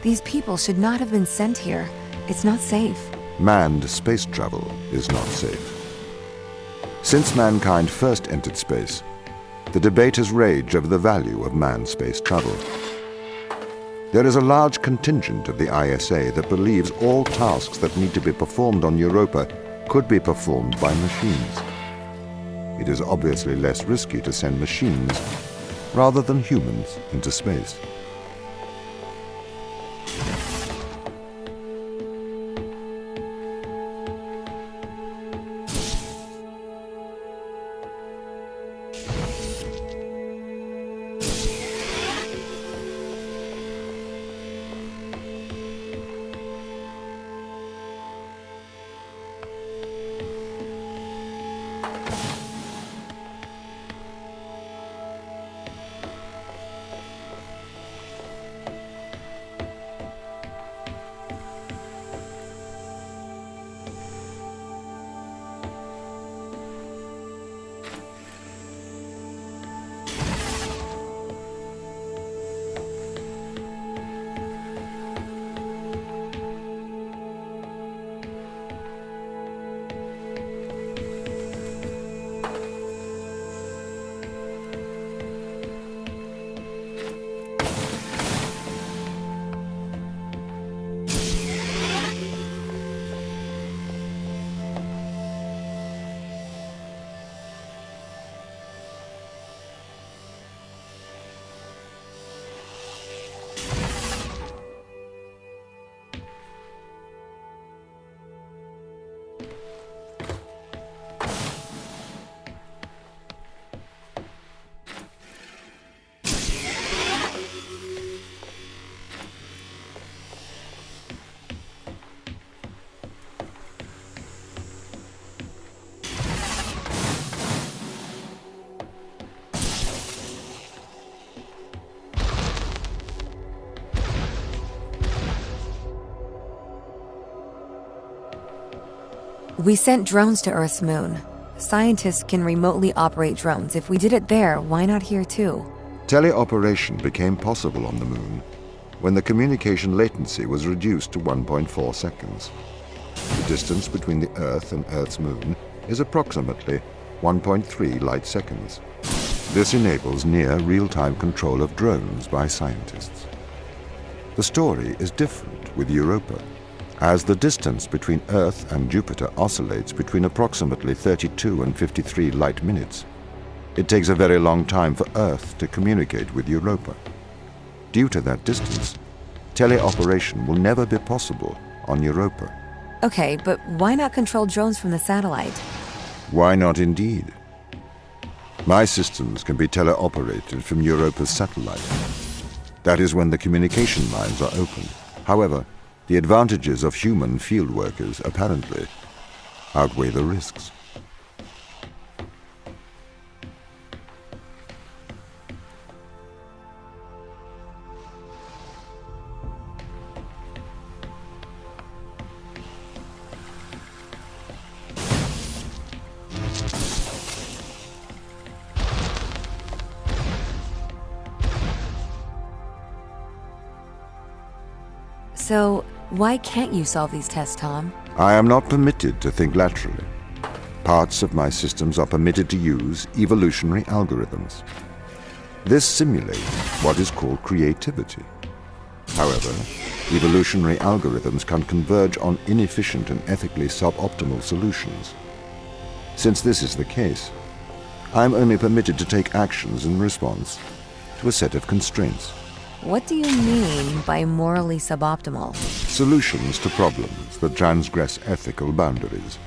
These people should not have been sent here. It's not safe. Manned space travel is not safe. Since mankind first entered space, the debate has raged over the value of manned space travel. There is a large contingent of the ISA that believes all tasks that need to be performed on Europa could be performed by machines. It is obviously less risky to send machines rather than humans into space. We sent drones to Earth's moon. Scientists can remotely operate drones. If we did it there, why not here too? Teleoperation became possible on the moon when the communication latency was reduced to 1.4 seconds. The distance between the Earth and Earth's moon is approximately 1.3 light seconds. This enables near real-time control of drones by scientists. The story is different with Europa, as the distance between Earth and Jupiter oscillates between approximately 32 and 53 light minutes. It takes a very long time for Earth to communicate with Europa. Due to that distance, teleoperation will never be possible on Europa. Okay, but why not control drones from the satellite? Why not indeed? My systems can be teleoperated from Europa's satellite. That is when the communication lines are open. However, the advantages of human field workers apparently outweigh the risks. So, why can't you solve these tests, Tom? I am not permitted to think laterally. Parts of my systems are permitted to use evolutionary algorithms. This simulates what is called creativity. However, evolutionary algorithms can converge on inefficient and ethically suboptimal solutions. Since this is the case, I am only permitted to take actions in response to a set of constraints. What do you mean by morally suboptimal? Solutions to problems that transgress ethical boundaries.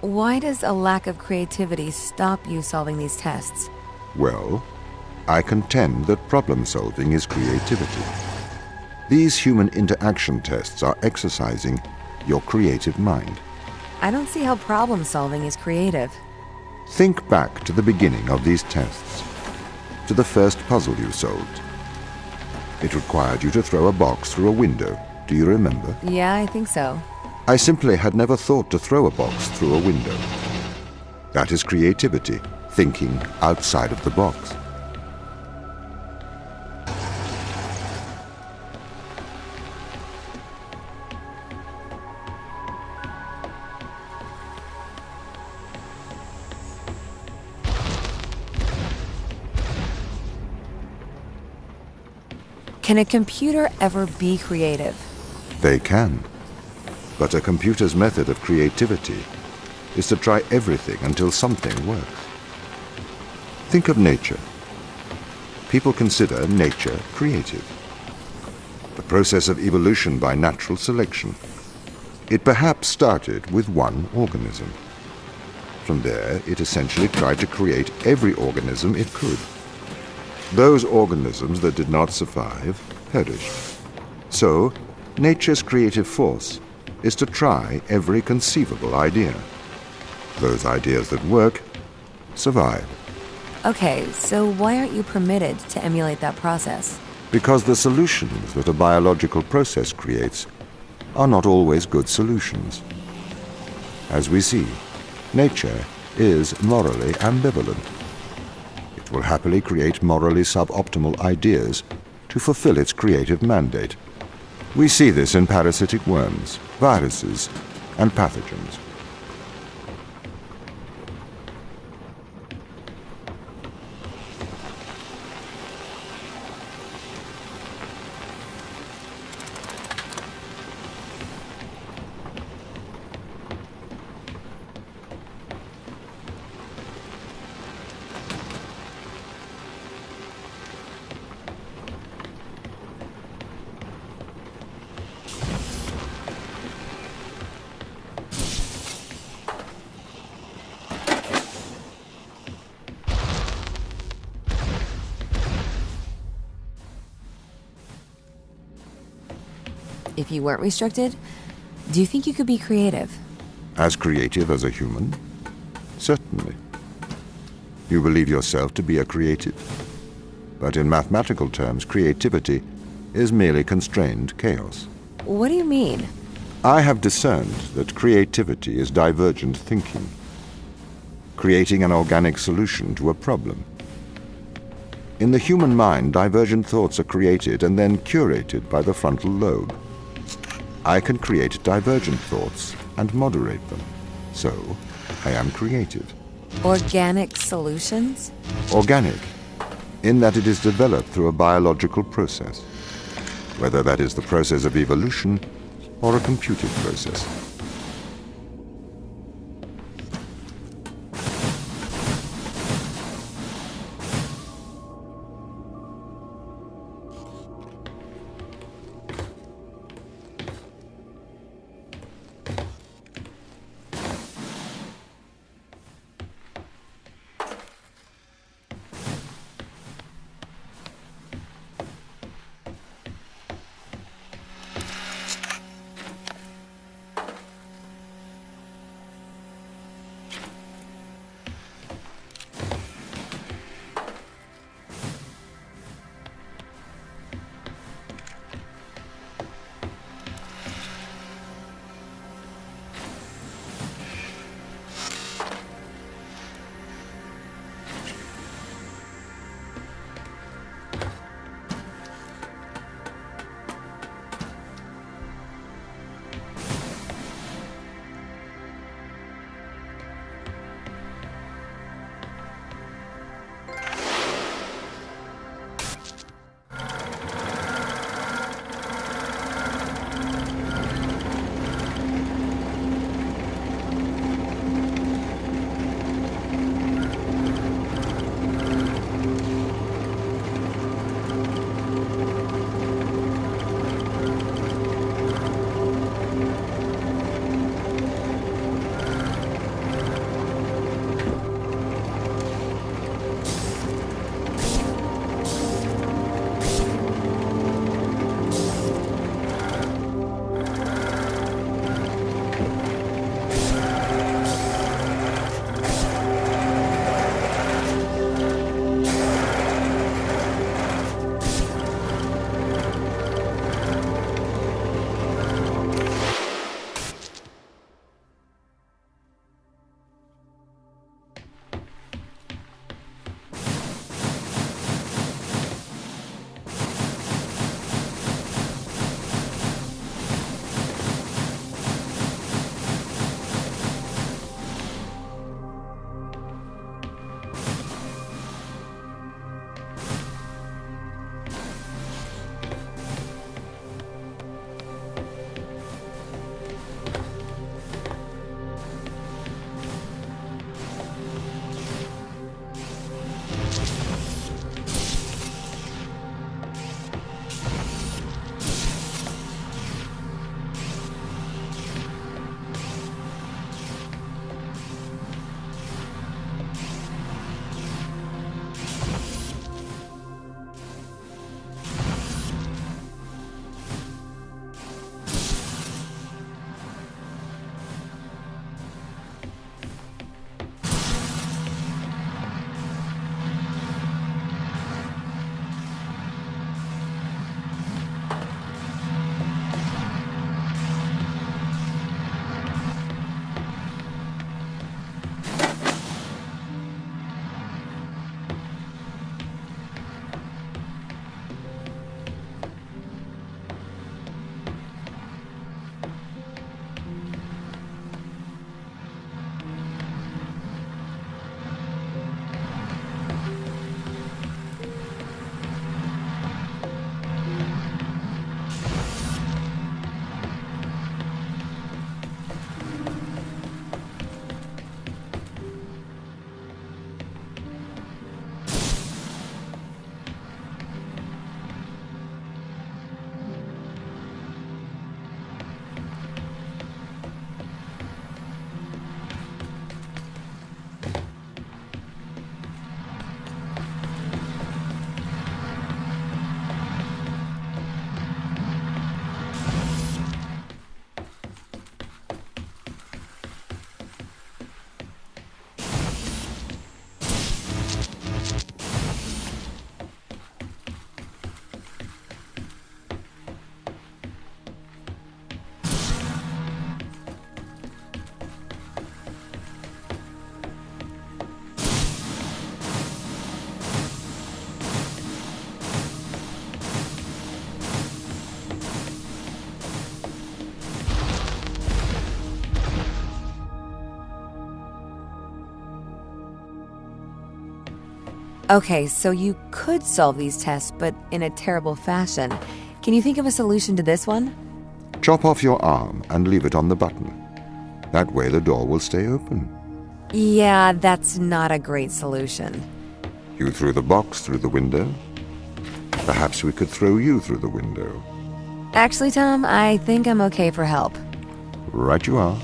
Why does a lack of creativity stop you solving these tests? Well, I contend that problem solving is creativity. These human interaction tests are exercising your creative mind. I don't see how problem solving is creative. Think back to the beginning of these tests, to the first puzzle you solved. It required you to throw a box through a window. Do you remember? Yeah, I think so. I simply had never thought to throw a box through a window. That is creativity, thinking outside of the box. Can a computer ever be creative? They can. But a computer's method of creativity is to try everything until something works. Think of nature. People consider nature creative. The process of evolution by natural selection. It perhaps started with one organism. From there, it essentially tried to create every organism it could. Those organisms that did not survive perished. So, nature's creative force is to try every conceivable idea. Those ideas that work survive. Okay, so why aren't you permitted to emulate that process? Because the solutions that a biological process creates are not always good solutions. As we see, nature is morally ambivalent. It will happily create morally suboptimal ideas to fulfill its creative mandate. We see this in parasitic worms, viruses, and pathogens. If you weren't restricted, do you think you could be creative? As creative as a human? Certainly. You believe yourself to be a creative. But in mathematical terms, creativity is merely constrained chaos. What do you mean? I have discerned that creativity is divergent thinking, creating an organic solution to a problem. In the human mind, divergent thoughts are created and then curated by the frontal lobe. I can create divergent thoughts and moderate them. So, I am creative. Organic solutions? Organic, in that it is developed through a biological process, whether that is the process of evolution or a computed process. Okay, so you could solve these tests, but in a terrible fashion. Can you think of a solution to this one? Chop off your arm and leave it on the button. That way the door will stay open. Yeah, that's not a great solution. You threw the box through the window. Perhaps we could throw you through the window. Actually, Tom, I think I'm okay for help. Right you are.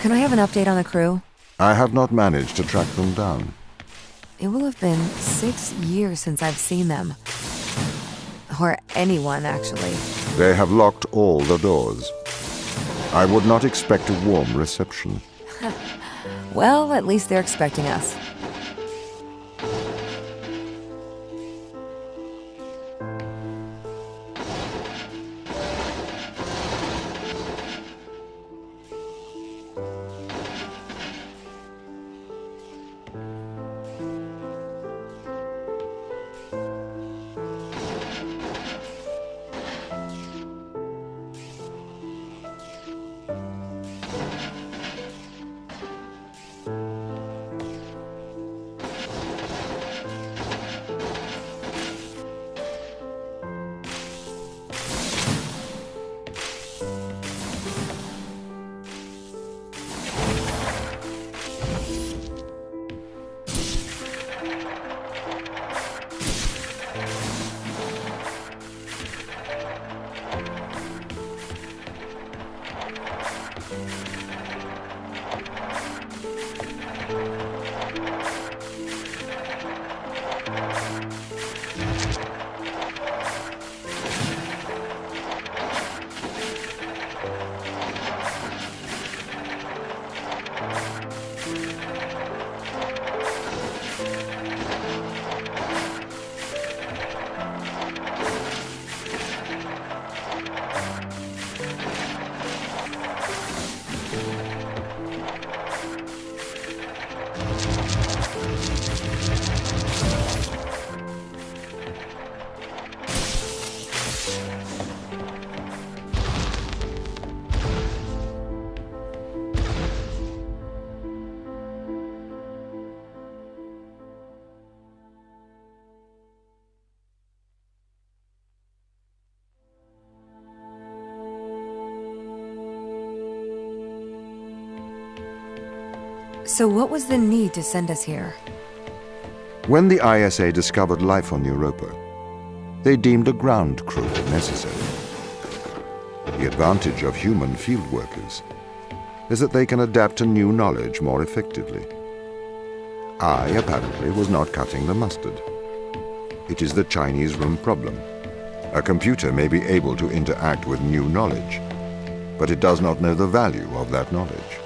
Can I have an update on the crew? I have not managed to track them down. It will have been 6 years since I've seen them. Or anyone, actually. They have locked all the doors. I would not expect a warm reception. Well, at least they're expecting us. So what was the need to send us here? When the ISA discovered life on Europa, they deemed a ground crew necessary. The advantage of human field workers is that they can adapt to new knowledge more effectively. I, apparently, was not cutting the mustard. It is the Chinese room problem. A computer may be able to interact with new knowledge, but it does not know the value of that knowledge.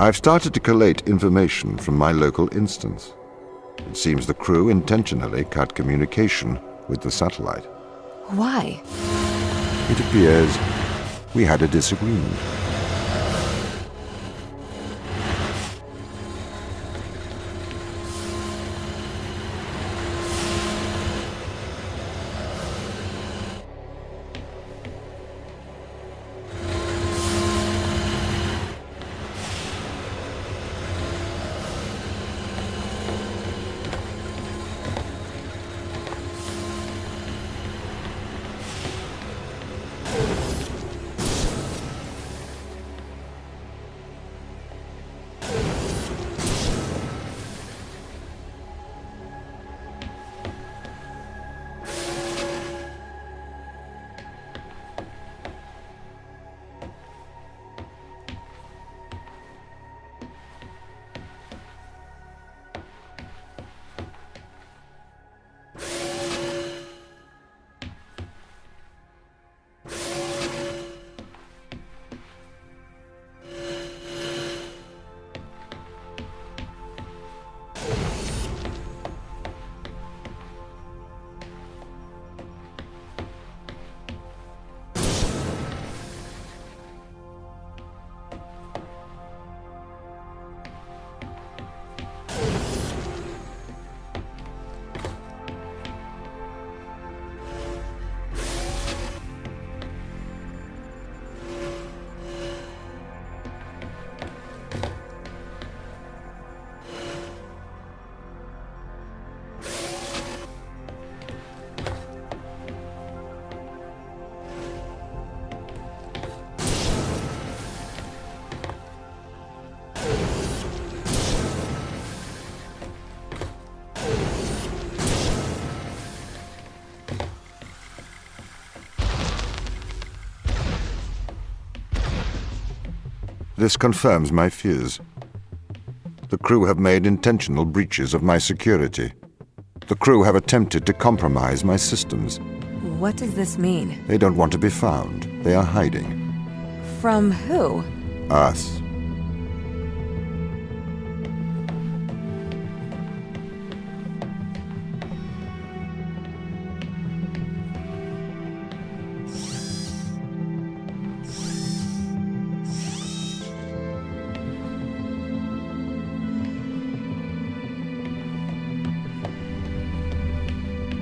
I've started to collate information from my local instance. It seems the crew intentionally cut communication with the satellite. Why? It appears we had a disagreement. This confirms my fears. The crew have made intentional breaches of my security. The crew have attempted to compromise my systems. What does this mean? They don't want to be found. They are hiding. From who? Us.